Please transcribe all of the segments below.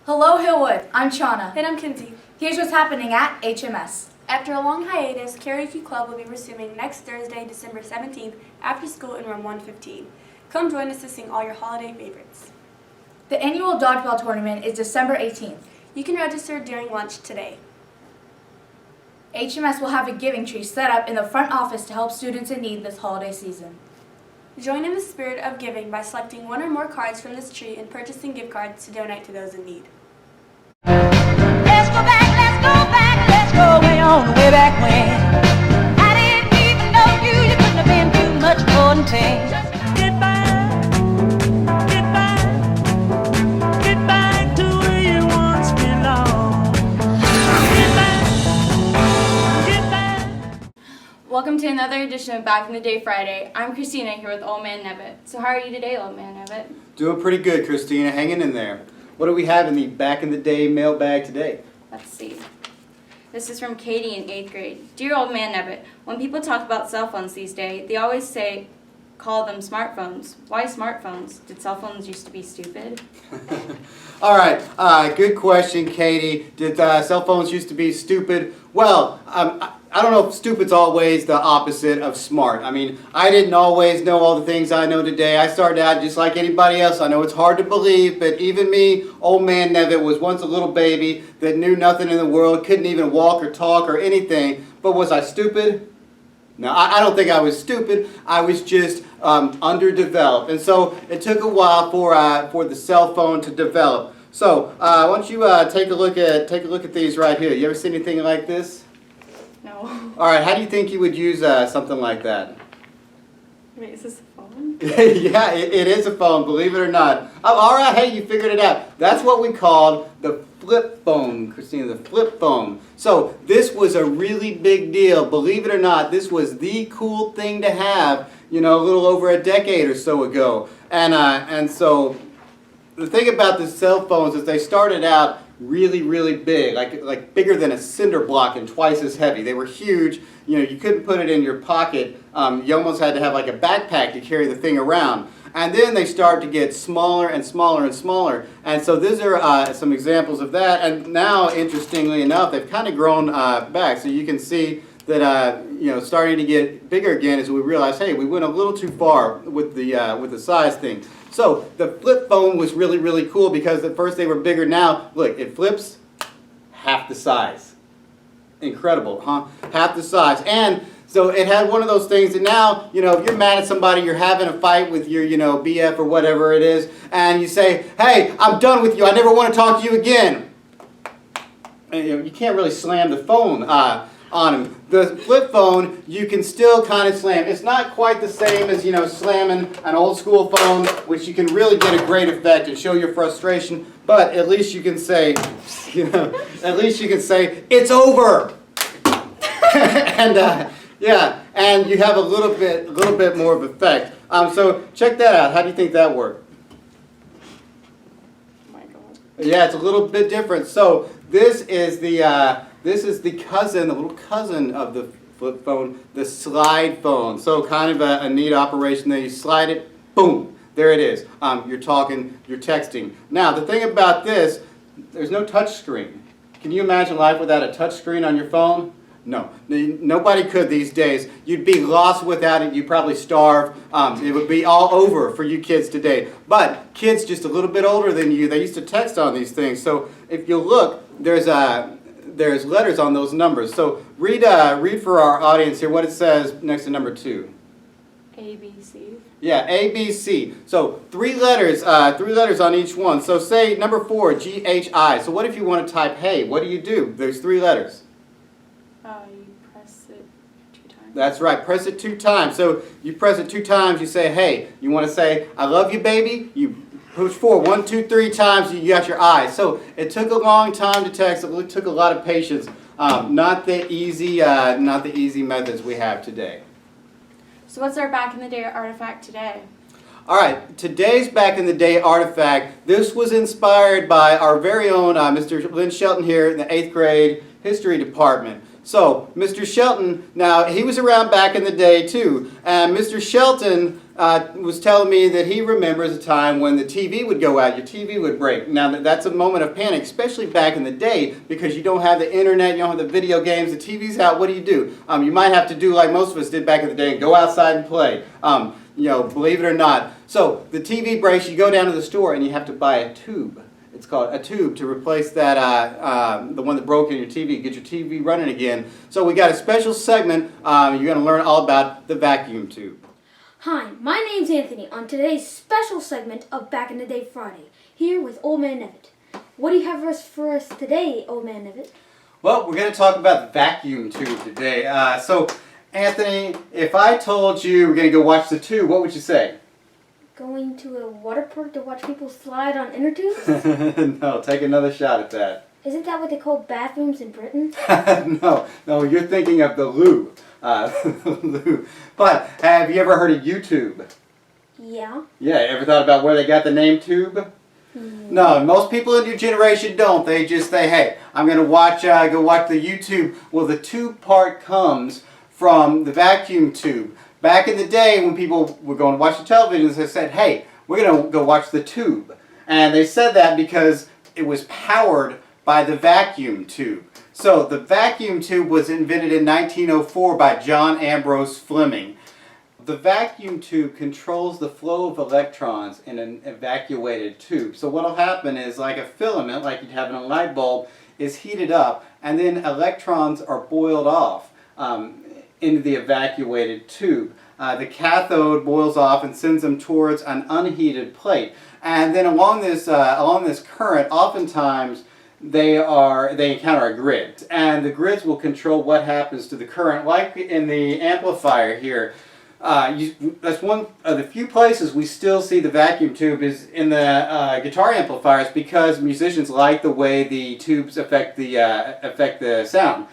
Hello Hillwood, I'm Shauna. And I'm Kinsey. Here's what's happening at HMS. After a long hiatus, Karaoke Club will be resuming next Thursday, December 17th, after school in room 115. Come join us to sing all your holiday favorites. The annual dodgeball tournament is December 18th. You can register during lunch today. HMS will have a giving tree set up in the front office to help students in need this holiday season. Join in the spirit of giving by selecting one or more cards from this tree and purchasing gift cards to donate to those in need. Let's go way on, way back when. I didn't even know you, you couldn't have been too much more than 10. Get back to where you once belonged. Get back. Welcome to another edition of Back in the Day Friday. I'm Christina here with Old Man Nevitt. So how are you today, Old Man Nevitt? Doing pretty good, Christina. Hanging in there. What do we have in the back in the day mailbag today? Let's see. This is from Katie in 8th grade. Dear Old Man Nevitt, when people talk about cell phones these days, they always call them smartphones. Why smartphones? Did cell phones used to be stupid? All right, good question, Katie. Did cell phones used to be stupid? Well, I don't know if stupid's always the opposite of smart. I mean, I didn't always know all the things I know today. I started out just like anybody else. I know it's hard to believe, but even me, Old Man Nevitt, was once a little baby that knew nothing in the world, couldn't even walk or talk or anything. But was I stupid? No, I don't think I was stupid. I was just underdeveloped. And so it took a while for the cell phone to develop. So why don't you take a look at these right here. You ever seen anything like this? No. All right, how do you think you would use something like that? Wait, is this a phone? Yeah, it is a phone, believe it or not. Oh, all right, hey, you figured it out. That's what we called the flip phone, Christina, the flip phone. So this was a really big deal. Believe it or not, this was the cool thing to have, a little over a decade or so ago. And so the thing about the cell phones is they started out really, really big, like bigger than a cinder block and twice as heavy. They were huge. You couldn't put it in your pocket. You almost had to have like a backpack to carry the thing around. And then they start to get smaller and smaller and smaller. And so these are some examples of that. And now, interestingly enough, they've kind of grown back. So you can see that starting to get bigger again as we realize, hey, we went a little too far with the size thing. So the flip phone was really, really cool because at first they were bigger. Now, look, it flips half the size. Incredible, huh? Half the size. And so it had one of those things that now, if you're mad at somebody, you're having a fight with your, BF or whatever it is, and you say, hey, I'm done with you. I never want to talk to you again. And, you can't really slam the phone on them. The flip phone, you can still kind of slam. It's not quite the same as, slamming an old school phone, which you can really get a great effect and show your frustration, but at least you can say, it's over. And, yeah, and you have a little bit more of effect. So check that out. How do you think that worked? Oh my God. Yeah, it's a little bit different. So this is the little cousin of the flip phone, the slide phone. So kind of a neat operation there. You slide it, boom, there it is. You're talking, you're texting. Now the thing about this, there's no touch screen. Can you imagine life without a touch screen on your phone? No, nobody could these days. You'd be lost without it. You'd probably starve. It would be all over for you kids today. But kids just a little bit older than you, they used to text on these things. So if you look, there's letters on those numbers. So read for our audience here what it says next to number 2. A, B, C. Yeah, A, B, C. So three letters on each one. So say number 4, G, H, I. So what if you want to type hey? What do? There's 3 letters. You press it 2 times. That's right, press it 2 times. So you press it 2 times, you say hey. You want to say I love you, baby? You push forward 1, 2, 3 times, you got your I. So it took a long time to text. It took a lot of patience. Not the easy methods we have today. So what's our Back in the Day artifact today? All right, today's Back in the Day artifact, this was inspired by our very own Mr. Lynn Shelton here in the 8th grade history department. So, Mr. Shelton, now he was around back in the day too, and Mr. Shelton was telling me that he remembers a time when the TV would go out, your TV would break. Now that's a moment of panic, especially back in the day, because you don't have the internet, you don't have the video games, the TV's out, what do? You might have to do like most of us did back in the day and go outside and play. Believe it or not. So the TV breaks, you go down to the store and you have to buy a tube. It's called a tube to replace that, the one that broke in your TV, get your TV running again. So we got a special segment. You're going to learn all about the vacuum tube. Hi, my name's Anthony on today's special segment of Back in the Day Friday, here with Old Man Nevitt. What do you have for us today, Old Man Nevitt? Well, we're going to talk about the vacuum tube today. So, Anthony, if I told you we're going to go watch the tube, what would you say? Going to a water park to watch people slide on inner tubes? No, take another shot at that. Isn't that what they call bathrooms in Britain? No, you're thinking of the loo. Loo. But have you ever heard of YouTube? Yeah. Yeah, ever thought about where they got the name tube? No, most people in your generation don't. They just say, hey, I'm going to go watch the YouTube. Well, the tube part comes from the vacuum tube. Back in the day when people were going to watch the television, they said, hey, we're going to go watch the tube. And they said that because it was powered by the vacuum tube. So the vacuum tube was invented in 1904 by John Ambrose Fleming. The vacuum tube controls the flow of electrons in an evacuated tube. So what will happen is, like a filament, like you'd have in a light bulb, is heated up, and then electrons are boiled off into the evacuated tube. The cathode boils off and sends them towards an unheated plate. And then along this current, oftentimes they encounter a grid, and the grids will control what happens to the current, like in the amplifier here. That's one of the few places we still see the vacuum tube is in the guitar amplifiers, because musicians like the way the tubes affect the sound.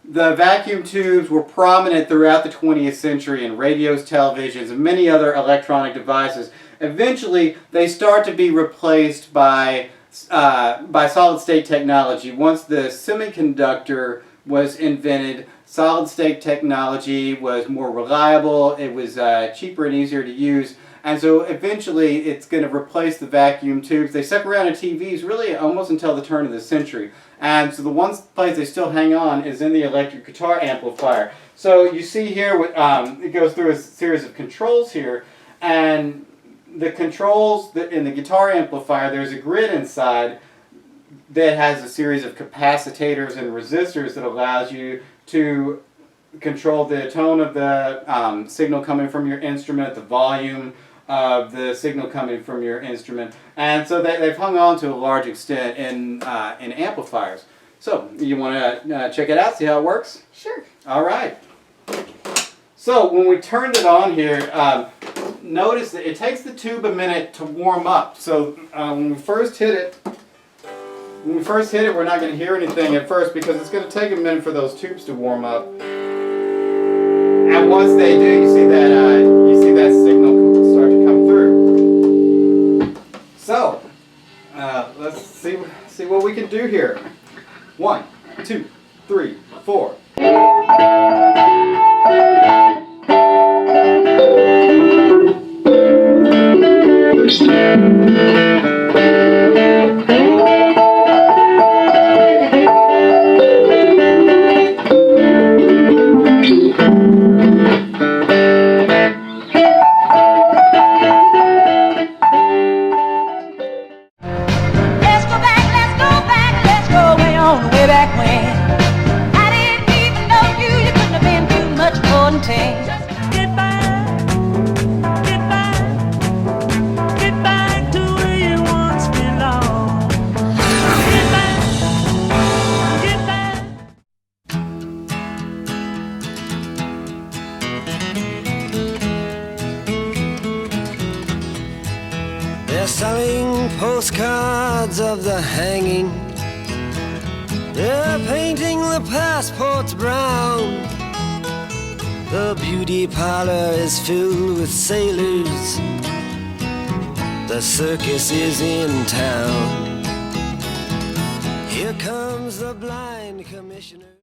The vacuum tubes were prominent throughout the 20th century in radios, televisions, and many other electronic devices. Eventually, they start to be replaced by solid-state technology. Once the semiconductor was invented, solid-state technology was more reliable, it was cheaper and easier to use, and so eventually it's going to replace the vacuum tubes. They stuck around in TVs really almost until the turn of the century. And so the one place they still hang on is in the electric guitar amplifier. So you see here, it goes through a series of controls here, and the controls in the guitar amplifier, there's a grid inside that has a series of capacitors and resistors that allows you to control the tone of the signal coming from your instrument, the volume of the signal coming from your instrument, and so they've hung on to a large extent in amplifiers. So you want to check it out, see how it works? Sure. All right. So when we turned it on here, notice that it takes the tube a minute to warm up. So when we first hit it, we're not going to hear anything at first because it's going to take a minute for those tubes to warm up. And once they do, you see that signal start to come through. So let's see what we can do here. 1, 2, 3, 4. Let's go way on way back when. I didn't even know you couldn't have been too much more than 10. Just get back to where you once belonged. Get back. They're selling postcards of the hanging. They're painting the passports brown. The beauty parlor is filled with sailors. The circus is in town. Here comes the blind commissioner.